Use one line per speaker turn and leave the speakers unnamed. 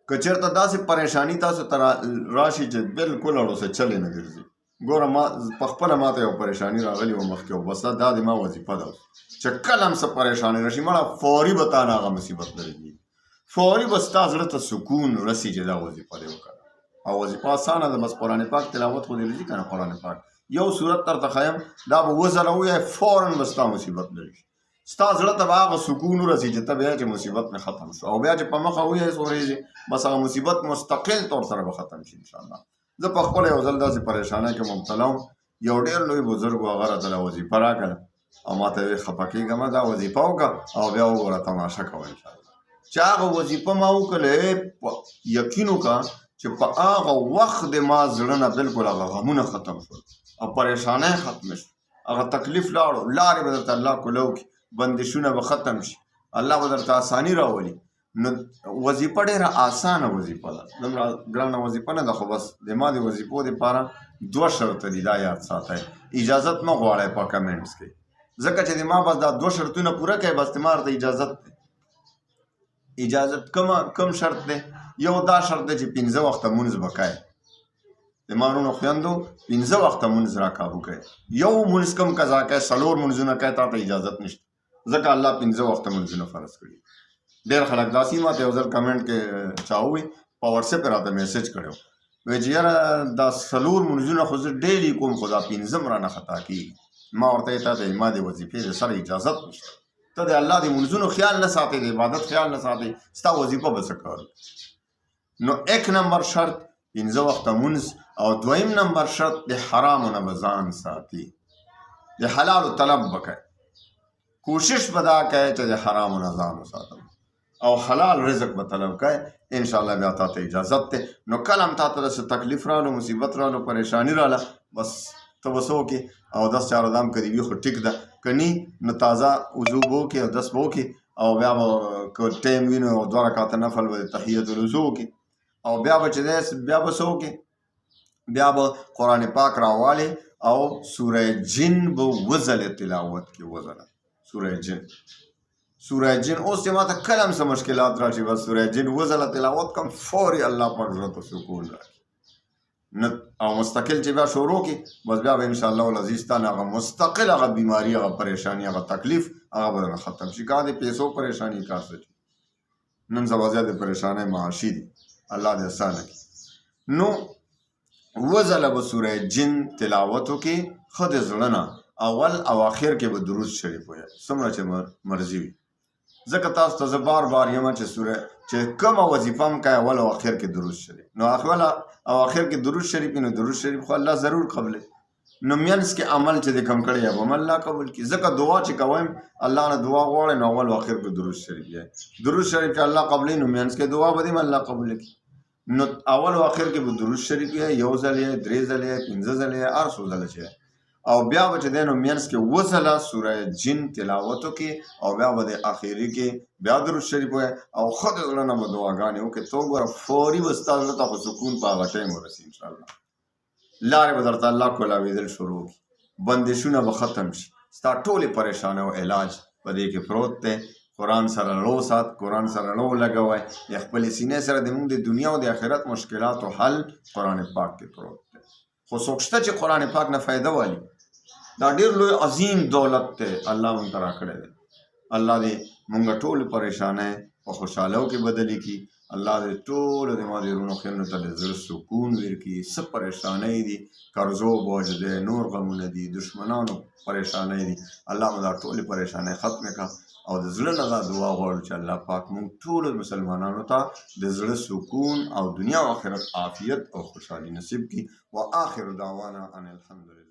که چېرته داسې پریشاني تاسو ته راشي چې بلکل اړوسه چلې نه ګرځي. ګوره ما په خپله ماته یو پریشاني راغلې وه مخکې او بس دا د ما وظیفه ده چې کله هم څه پریشاني راشي مړه فوري به تا نه هغه مصیبت لرې کېږي، فوري به ستا زړه ته سکون رسي چې دا وظیفه دې وکړه. او وظیفه اسانه ده، بس قرآن پاک تلاوت خو دې راځي که نه. قرآن پاک یو صورت درته ښیم دا به 2 ځله ووایې فوراً به ستا مصیبت لرې شي، ستا زړه ته به هغه سکون ورسي چې ته بیا چې مصیبت مې ختم شو او بیا چې په مخه ووایې ورېږي بس هغه مصیبت مستقل طور سره به ختم شي انشاءالله. زه په خپله یو ځل داسې پریشانۍ کې مبتلا وم، یو ډېر لوی بزرګ و هغه راته وظیفه راکړه او ما ته ویې خفه کېږه دا وظیفه وکړه او بیا وګوره تماشه کوه انشاءالله. چې هغه وظیفه ما وکړله یقین وکړه چې په هغه وخت د ما زړه نه بلکل هغه غمونه ختم شول او پریشانۍ ختمه شو، هغه تکلیف لاړو، لارې به درته الله کولو کړي، بندشونه به ختم شي، الله به درته اساني راولي. نو وظیفه ډېره اسانه وظیفه ده، دومره ګرانه وظیفه نه ده، خو بس د ما د وظیفو دپاره 2 شرطه دي، دا یاد ساتئ. اجازت مه غواړئ په کمنټس کې، ځکه چې د ما بس دا 2 شرطونه پوره کوئ بس د ما ورته اجازت دی. اجازت کم شرط دی؟ یو دا شرط دی چې 15 وخته مونځ به کوئ، د ما ورونو خویندو 15 وخته مونځ را کابو کوئ. یو مونځ کم قضا کوئ، 4 مونځونه کوئ، تا ته اجازت نشته، ځکه الله 15 وخته مونځونه فرض کړي. ډېر خلک داسې ما ته یو ځل کمنټ کې چا ووایي په وټساپ یې راته میسج کړی و، وایي چې یاره دا 4 مونځونه خو زه ډیلي کوم خو دا 15 رانه خطا کېږي. ما ورته ویې تا ته ما د وظیفې د سره اجازت نشته، ته د الله د مونځونو خیال نه ساتې، د عبادت خیال نه ساتې، ستا وظیفه به څه کوي. نو 1 نمبر شرط 15 وخته مونځ او 2م نمبر شرط د حرامو نه به ځان ساتي، د حلالو طلب به کوي، کوشش به دا کوي چې د حرامو نه ځان وساتم او حلال رزق به طلب کوي، انشاءالله بیا تا ته اجازت دی. نو کله هم تا ته داسې تکلیف رالو، مصیبت رالو، پریشاني راله، بس ته به څه وکړې اودس چارودام که دې وي خو ټیک ده، که نی نو تازه وضو به وکړې، اودس به وکړې او بیا به که ټایم وي نو 2 رکعته نفل به د تحیت الوضو وکړې او بیا به چې دی بیا به څه وکړې، بیا به قرآن پاک راوالې او سوره جن به 2 ځلې تلاوت کړې، 2 ځله سوره جن. سوره جن اوس چې ما ته کله هم څه مشکلات راشي بس سوره جن 2 ځله تلاوت کړم، فوري الله پاک زړه ته سکون راکړي او مستقل چې بیا شروع کړي بس بیا به انشاءالله العزیز تا نه هغه مستقل هغه بیماري، هغه پریشاني، هغه تکلیف هغه به درنه ختم شي. که د پیسو پریشاني کار څه دي، نن سبا زیاتې پریشانۍ معاشي دي، الله دې اسانه کړي. نو 2 ځله به سوره جن تلاوت وکړي، ښه د زړه نه اول او آخر کې به درود شریف وایه څومره چې مرضي وي، ځکه تاسو ته زه بار بار یم چې کومه وظیفه هم کوئ اول او آخر کې درود شریف. نو اول او آخر کې درود شریف نو درود شریف خو الله ضرور قبلوي، نو منځ کې عمل چې دې کم کړی به هم الله قبول کړي، ځکه دعا چې کوئ الله نه دعا غواړئ نو اول او آخر کې درود شریف یې، درود شریف چې الله قبلوي نو منځ کې دعا به دې هم الله قبول کړي. نو اول او آخر کې به درود شریف یې 1 ځل یې 3 ځل یې 15 ځل یې هر څو ځله چې او بیا به چې دی نو منځ کې 2 ځله سوره جن تلاوت وکړي او بیا به د آخري کې بیا درود شریف وایي او ښه د زړه نه به دعاګانې وکړي، ته وګوره فوري به ستا زړه ته خو سکون په هغه ټایم ورسي انشاءالله. لارې به درته الله کولاوېدل شروع کړي، بندشونه به ختم شي، ستا ټولې پریشانیو علاج په دې کې پروت دی. قرآن سره لو سات، قرآن سره لو لګوئ، د خپلې سینې سره د موږ د دنیا او د آخرت مشکلاتو حل قرآن پاک کې پروت دی. خو څوک شته چې قرآن پاک نه فایده والي، دا ډېر لوی عظیم دولت دی الله موږ ته راکړی دی. الله دې موږ ټول پریشانۍ په خوشحالو کې بدلې کړي، الله دې ټولو د ما د وروڼو خویندو ته د زړه سکون ورکړي. څه پریشانۍ دي، قرضو بوج دی، نور غمونه دي، دشمنانو پریشانۍ دي، الله مو دا ټولې پریشانۍ ختمې کړه او د زړه نه دا دعا غواړو چې الله پاک موږ ټولو مسلمانانو ته د زړه سکون او دنیا او آخرت عافیت او خوشحالي نصیب کړي. و آخر دعوانا ان الحمدلله.